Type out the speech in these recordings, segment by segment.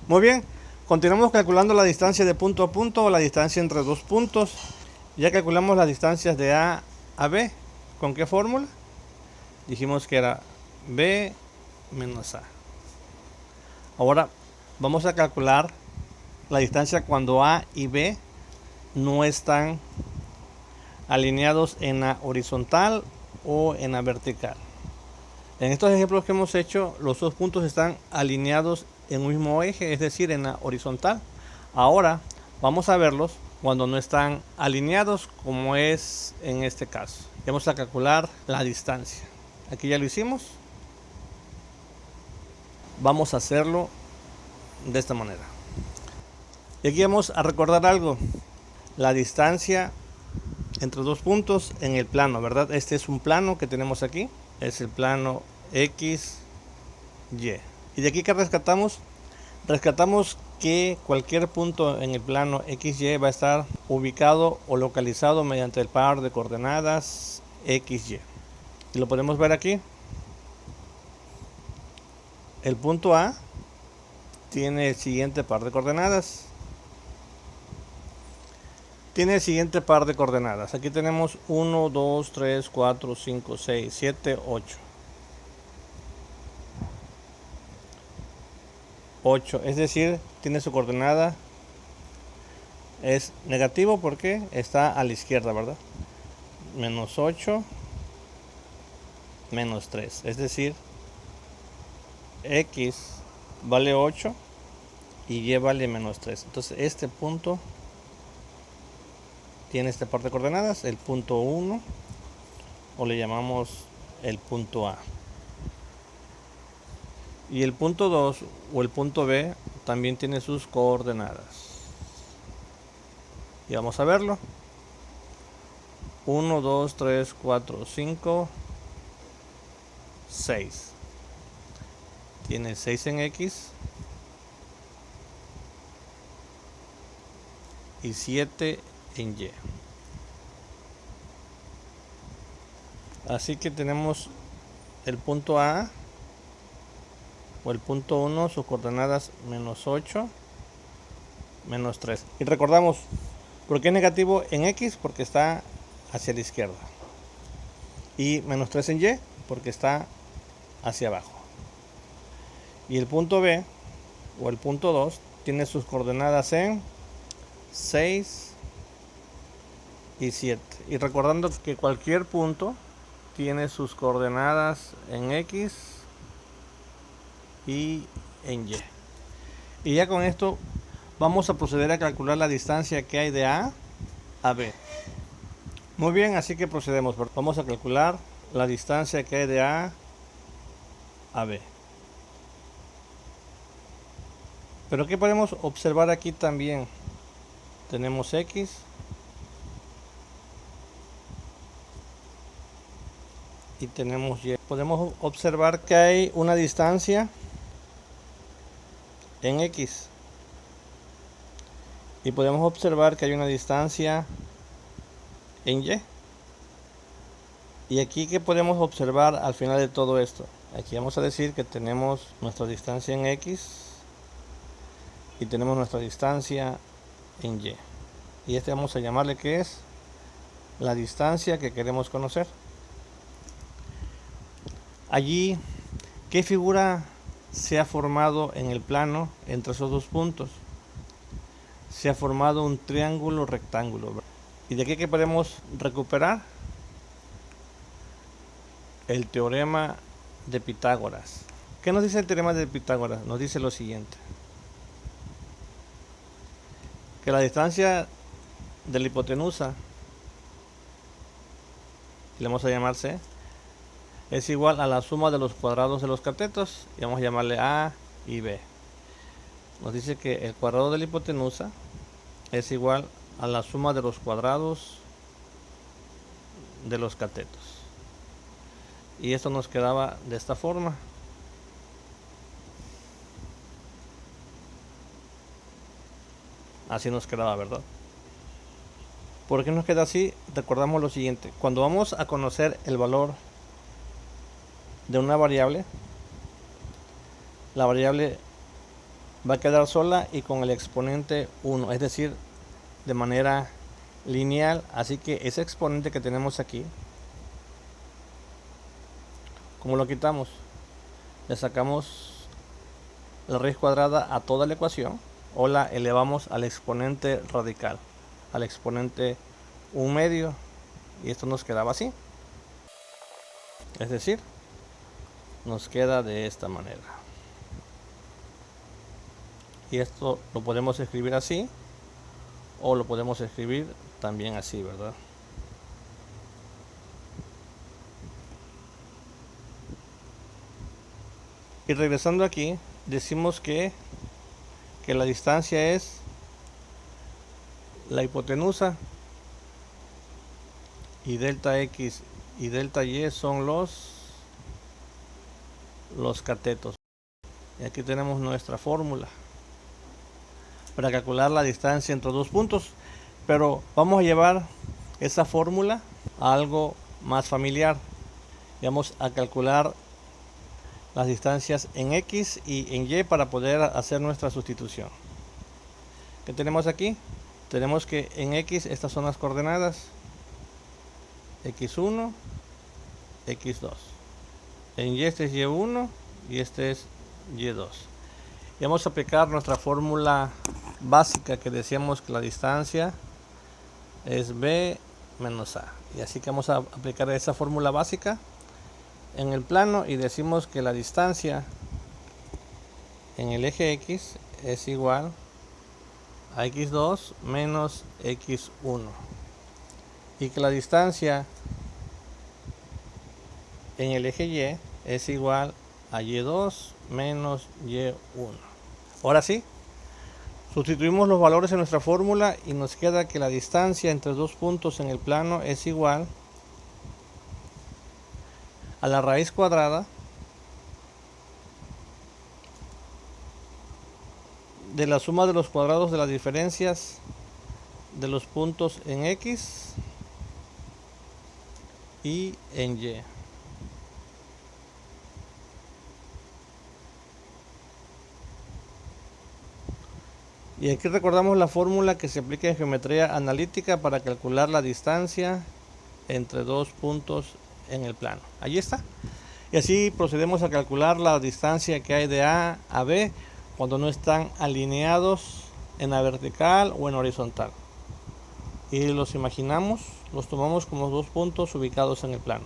Muy bien, continuamos calculando la distancia de punto a punto o la distancia entre dos puntos. Ya calculamos las distancias de A a B. ¿Con qué fórmula? Dijimos que era B menos A. Ahora vamos a calcular la distancia cuando A y B no están alineados en la horizontal o en la vertical. En estos ejemplos que hemos hecho, los dos puntos están alineados en un mismo eje, es decir, en la horizontal. Ahora vamos a verlos cuando no están alineados, como es en este caso. Vamos a calcular la distancia. Aquí ya lo hicimos. Vamos a hacerlo de esta manera. Y aquí vamos a recordar algo. La distancia entre dos puntos en el plano, ¿verdad? Este es un plano que tenemos aquí. Es el plano X, Y. ¿Y de aquí qué rescatamos? Rescatamos que cualquier punto en el plano XY va a estar ubicado o localizado mediante el par de coordenadas XY. Y lo podemos ver aquí. El punto A tiene el siguiente par de coordenadas. Tiene el siguiente par de coordenadas. Aquí tenemos 1, 2, 3, 4, 5, 6, 7, 8. 8, es decir, tiene su coordenada, es negativo porque está a la izquierda, ¿verdad? Menos 8, menos 3, es decir, X vale 8 y Y vale menos 3. Entonces este punto tiene este par de coordenadas, el punto 1, o le llamamos el punto A. Y el punto 2 o el punto B también tiene sus coordenadas. Y vamos a verlo. 1, 2, 3, 4, 5, 6. Tiene 6 en X y 7 en Y. Así que tenemos el punto A o el punto 1, sus coordenadas menos 8, menos 3. Y recordamos, ¿por qué es negativo en X? Porque está hacia la izquierda. Y menos 3 en Y, porque está hacia abajo. Y el punto B o el punto 2 tiene sus coordenadas en 6 y 7. Y recordando que cualquier punto tiene sus coordenadas en X y en Y. Y ya con esto vamos a proceder a calcular la distancia que hay de A a B. Muy bien, así que procedemos. Vamos a calcular la distancia que hay de A a B. Pero ¿qué podemos observar aquí también? Tenemos X y tenemos Y. Podemos observar que hay una distancia en X. Y podemos observar que hay una distancia en Y. Y aquí, ¿qué podemos observar al final de todo esto? Aquí vamos a decir que tenemos nuestra distancia en X y tenemos nuestra distancia en Y. Y este vamos a llamarle que es la distancia que queremos conocer. Allí, ¿qué figura se ha formado en el plano entre esos dos puntos? Se ha formado un triángulo rectángulo. ¿Y de aquí qué podemos recuperar? El teorema de Pitágoras. ¿Qué nos dice el teorema de Pitágoras? Nos dice lo siguiente: que la distancia de la hipotenusa, le vamos a llamar C, es igual a la suma de los cuadrados de los catetos, y vamos a llamarle A y B. Nos dice que el cuadrado de la hipotenusa es igual a la suma de los cuadrados de los catetos. Y esto nos quedaba de esta forma. Así nos quedaba, ¿verdad? ¿Por qué nos queda así? Recordamos lo siguiente: cuando vamos a conocer el valor de una variable, la variable va a quedar sola y con el exponente 1, es decir, de manera lineal. Así que ese exponente que tenemos aquí, ¿cómo lo quitamos? Le sacamos la raíz cuadrada a toda la ecuación o la elevamos al exponente radical, al exponente 1/2, y esto nos quedaba así. Es decir, nos queda de esta manera. Y esto lo podemos escribir así o lo podemos escribir también así, ¿verdad? Y regresando aquí, decimos que la distancia es la hipotenusa y delta x y delta y son los catetos. Y aquí tenemos nuestra fórmula para calcular la distancia entre dos puntos, pero vamos a llevar esa fórmula a algo más familiar. Y vamos a calcular las distancias en x y en y para poder hacer nuestra sustitución. ¿Qué tenemos aquí? Tenemos que en x estas son las coordenadas x1, x2. En y este es y1 y este es y2. Y vamos a aplicar nuestra fórmula básica que decíamos que la distancia es b menos a. Y así que vamos a aplicar esa fórmula básica en el plano y decimos que la distancia en el eje x es igual a x2 menos x1 y que la distancia en el eje y es igual a y2 menos y1. Ahora sí, sustituimos los valores en nuestra fórmula y nos queda que la distancia entre dos puntos en el plano es igual a la raíz cuadrada de la suma de los cuadrados de las diferencias de los puntos en x y en y. Y aquí recordamos la fórmula que se aplica en geometría analítica para calcular la distancia entre dos puntos en el plano. Allí está. Y así procedemos a calcular la distancia que hay de A a B cuando no están alineados en la vertical o en horizontal. Y los imaginamos, los tomamos como dos puntos ubicados en el plano.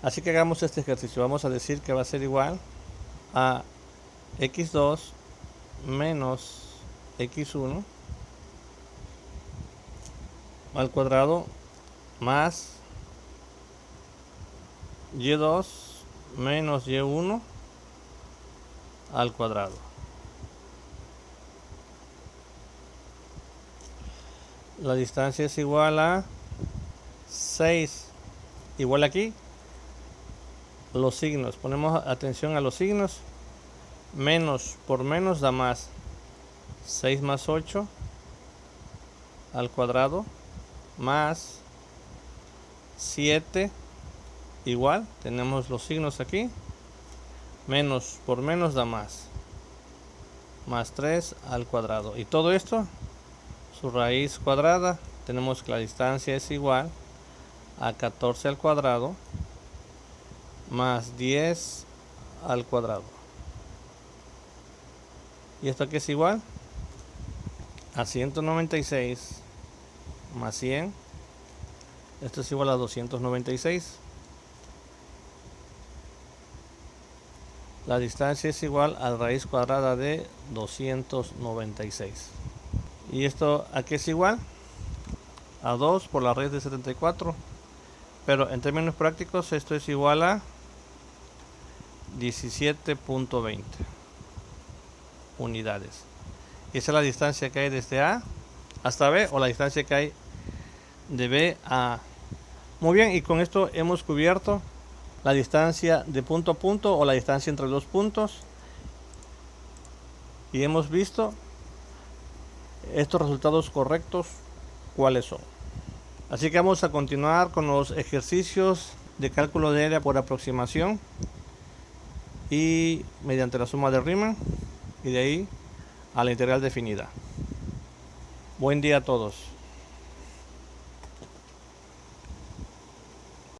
Así que hagamos este ejercicio. Vamos a decir que va a ser igual a x2 menos x1 al cuadrado más y2 menos y1 al cuadrado. La distancia es igual a 6. Igual aquí los signos, ponemos atención a los signos. Menos por menos da más. 6 más 8 al cuadrado más 7 igual, tenemos los signos aquí. Menos por menos da más 3 al cuadrado. Y todo esto, su raíz cuadrada, tenemos que la distancia es igual a 14 al cuadrado más 10 al cuadrado. Y esto aquí es igual a 196 más 100. Esto es igual a 296. La distancia es igual a la raíz cuadrada de 296. Y esto aquí es igual a 2 por la raíz de 74. Pero en términos prácticos esto es igual a 17.20 unidades. Y esa es la distancia que hay desde A hasta B, o la distancia que hay de B a A. Muy bien, y con esto hemos cubierto la distancia de punto a punto o la distancia entre dos puntos. Y hemos visto estos resultados correctos, cuáles son. Así que vamos a continuar con los ejercicios de cálculo de área por aproximación. y mediante la suma de Riemann, y de ahí a la integral definida. Buen día a todos.